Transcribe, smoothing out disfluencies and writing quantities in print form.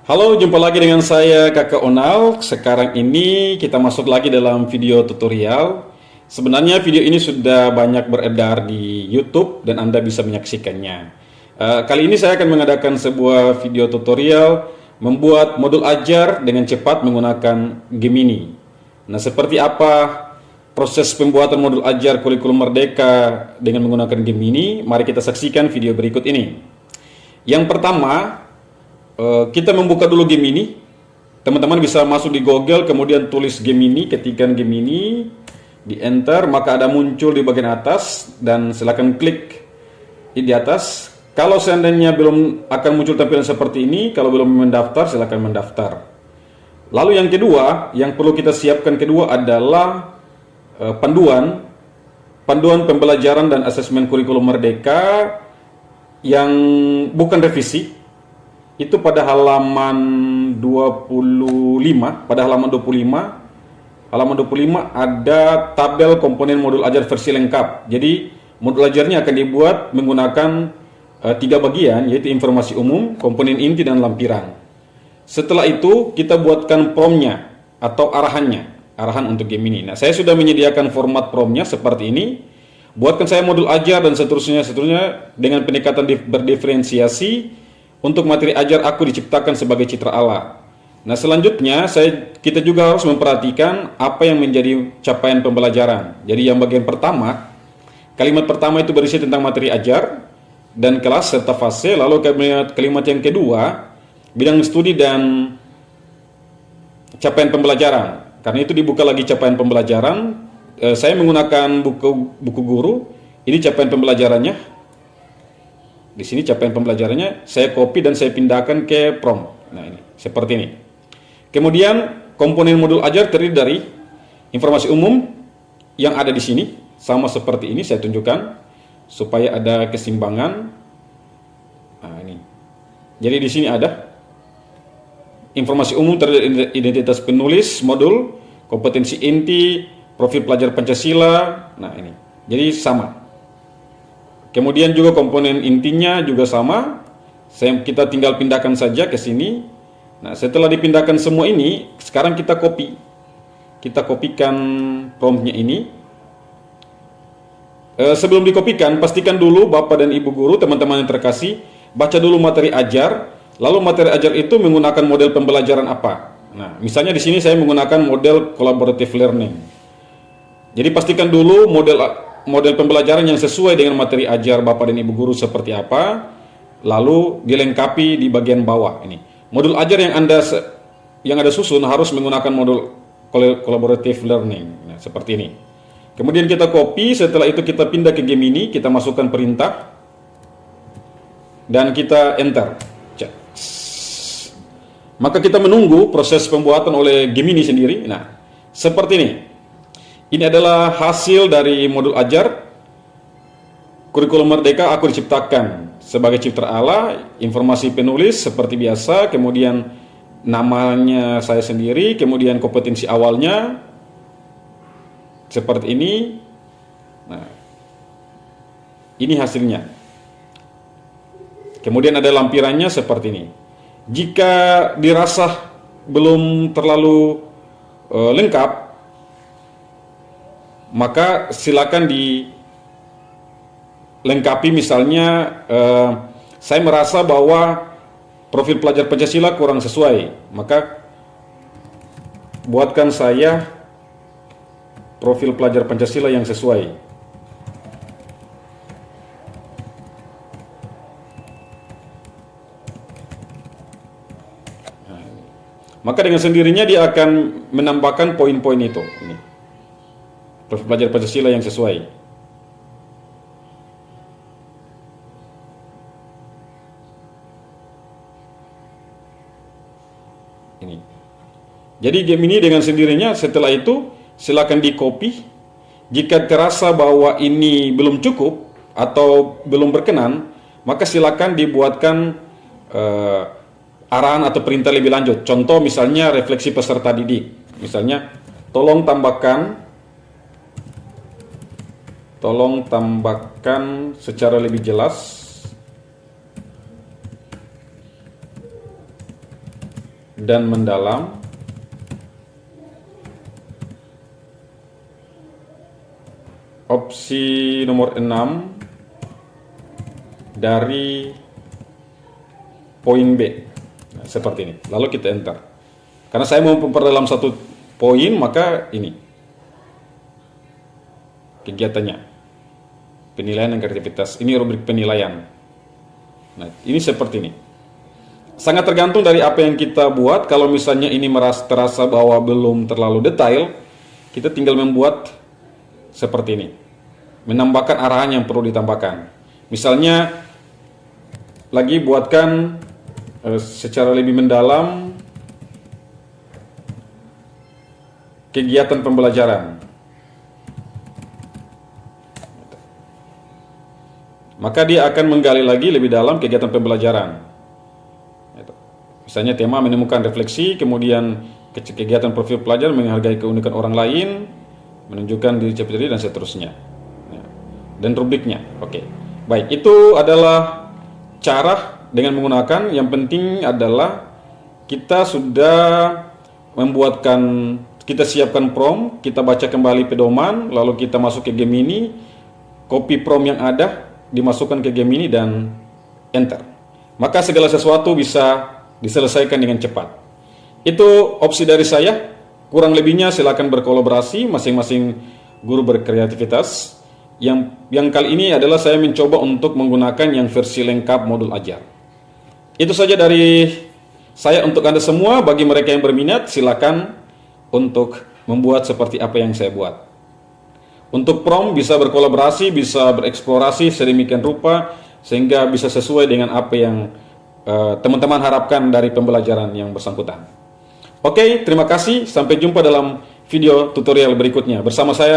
Halo, jumpa lagi dengan saya Kakak Onal. Sekarang ini kita masuk lagi dalam video tutorial. Sebenarnya video ini sudah banyak beredar di YouTube dan Anda bisa menyaksikannya. Kali ini saya akan mengadakan sebuah video tutorial membuat modul ajar dengan cepat menggunakan Gemini. Nah, seperti apa proses pembuatan modul ajar kurikulum Merdeka dengan menggunakan Gemini? Mari kita saksikan video berikut ini. Yang pertama, kita membuka dulu Gemini. Teman-teman bisa masuk di Google, kemudian tulis Gemini, ketikkan Gemini, di enter, maka ada muncul di bagian atas, dan silakan klik di atas. Kalau seandainya belum akan muncul tampilan seperti ini, kalau belum mendaftar, silakan mendaftar. Lalu yang kedua, yang perlu kita siapkan kedua adalah panduan pembelajaran dan asesmen kurikulum Merdeka yang bukan revisi. Itu pada halaman 25, halaman 25 ada tabel komponen modul ajar versi lengkap. Jadi modul ajarnya akan dibuat menggunakan 3 bagian, yaitu informasi umum, komponen inti, dan lampiran. Setelah itu kita buatkan promnya atau arahan untuk Gemini. Nah, saya sudah menyediakan format promnya seperti ini. Buatkan saya modul ajar dan seterusnya dengan pendekatan berdiferensiasi. Untuk materi ajar aku diciptakan sebagai citra Allah. Nah, selanjutnya kita juga harus memperhatikan apa yang menjadi capaian pembelajaran. Jadi yang bagian pertama, kalimat pertama itu berisi tentang materi ajar dan kelas serta fase. Lalu kalimat yang kedua, bidang studi dan capaian pembelajaran. Karena itu dibuka lagi capaian pembelajaran. Saya menggunakan buku guru. Ini capaian pembelajarannya. Di sini capaian pembelajarannya saya copy dan saya pindahkan ke prom. Nah, ini seperti ini. Kemudian komponen modul ajar terdiri dari informasi umum yang ada di sini, sama seperti ini saya tunjukkan supaya ada keseimbangan. Nah, ini. Jadi di sini ada informasi umum terdiri identitas penulis modul, kompetensi inti, profil pelajar Pancasila. Nah, ini. Jadi sama. Kemudian juga komponen intinya juga sama. Kita tinggal pindahkan saja ke sini. Nah, setelah dipindahkan semua ini, sekarang kita copy. Kita kopikan promptnya ini. Sebelum dikopikan, pastikan dulu Bapak dan Ibu guru, teman-teman yang terkasih, baca dulu materi ajar. Lalu materi ajar itu menggunakan model pembelajaran apa? Nah, misalnya di sini saya menggunakan model collaborative learning. Jadi pastikan dulu model pembelajaran yang sesuai dengan materi ajar Bapak dan Ibu guru seperti apa, lalu dilengkapi di bagian bawah ini. Modul ajar yang Anda susun harus menggunakan modul collaborative learning. Nah, seperti ini. Kemudian kita copy, setelah itu kita pindah ke Gemini, kita masukkan perintah dan kita enter. Maka kita menunggu proses pembuatan oleh Gemini sendiri. Nah, seperti ini. Ini adalah hasil dari modul ajar kurikulum Merdeka aku diciptakan sebagai citra Allah, informasi penulis seperti biasa, kemudian namanya saya sendiri, kemudian kompetensi awalnya seperti ini. Nah, ini hasilnya. Kemudian ada lampirannya seperti ini. Jika dirasa belum terlalu lengkap, maka silakan dilengkapi. Misalnya saya merasa bahwa profil pelajar Pancasila kurang sesuai, maka buatkan saya profil pelajar Pancasila yang sesuai. Nah, maka dengan sendirinya dia akan menambahkan poin-poin itu. Ini. Profil pelajar Pancasila yang sesuai. Ini. Jadi Gemini dengan sendirinya setelah itu silakan di copy. Jika terasa bahwa ini belum cukup atau belum berkenan, maka silakan dibuatkan arahan atau perintah lebih lanjut. Contoh misalnya refleksi peserta didik. Misalnya tolong tambahkan secara lebih jelas. Nah, dan mendalam. Opsi nomor 6 dari poin B. Nah, seperti ini. Lalu kita enter. Karena saya mau memperdalam satu poin, maka ini kegiatannya. Penilaian dan kreativitas. Ini rubrik penilaian. Nah, ini seperti ini. Sangat tergantung dari apa yang kita buat. Kalau misalnya ini terasa bahwa belum terlalu detail, kita tinggal membuat seperti ini. Menambahkan arahan yang perlu ditambahkan. Misalnya, lagi buatkan secara lebih mendalam kegiatan pembelajaran. Maka dia akan menggali lagi lebih dalam kegiatan pembelajaran. Misalnya tema menemukan refleksi, kemudian kegiatan profil pelajar menghargai keunikan orang lain, menunjukkan diri diri dan seterusnya. Dan rubriknya. Oke. Baik, itu adalah cara dengan menggunakan. Yang penting adalah kita sudah kita siapkan prompt, kita baca kembali pedoman, lalu kita masuk ke Gemini, copy prompt yang ada, dimasukkan ke Gemini dan enter. Maka segala sesuatu bisa diselesaikan dengan cepat. Itu opsi dari saya. Kurang lebihnya silakan berkolaborasi, masing-masing guru berkreativitas. Yang kali ini adalah saya mencoba untuk menggunakan yang versi lengkap modul ajar. Itu saja dari saya untuk Anda semua. Bagi mereka yang berminat, silakan untuk membuat seperti apa yang saya buat. Untuk prompt bisa berkolaborasi, bisa bereksplorasi sedemikian rupa sehingga bisa sesuai dengan apa yang teman-teman harapkan dari pembelajaran yang bersangkutan. Oke, terima kasih. Sampai jumpa dalam video tutorial berikutnya. Bersama saya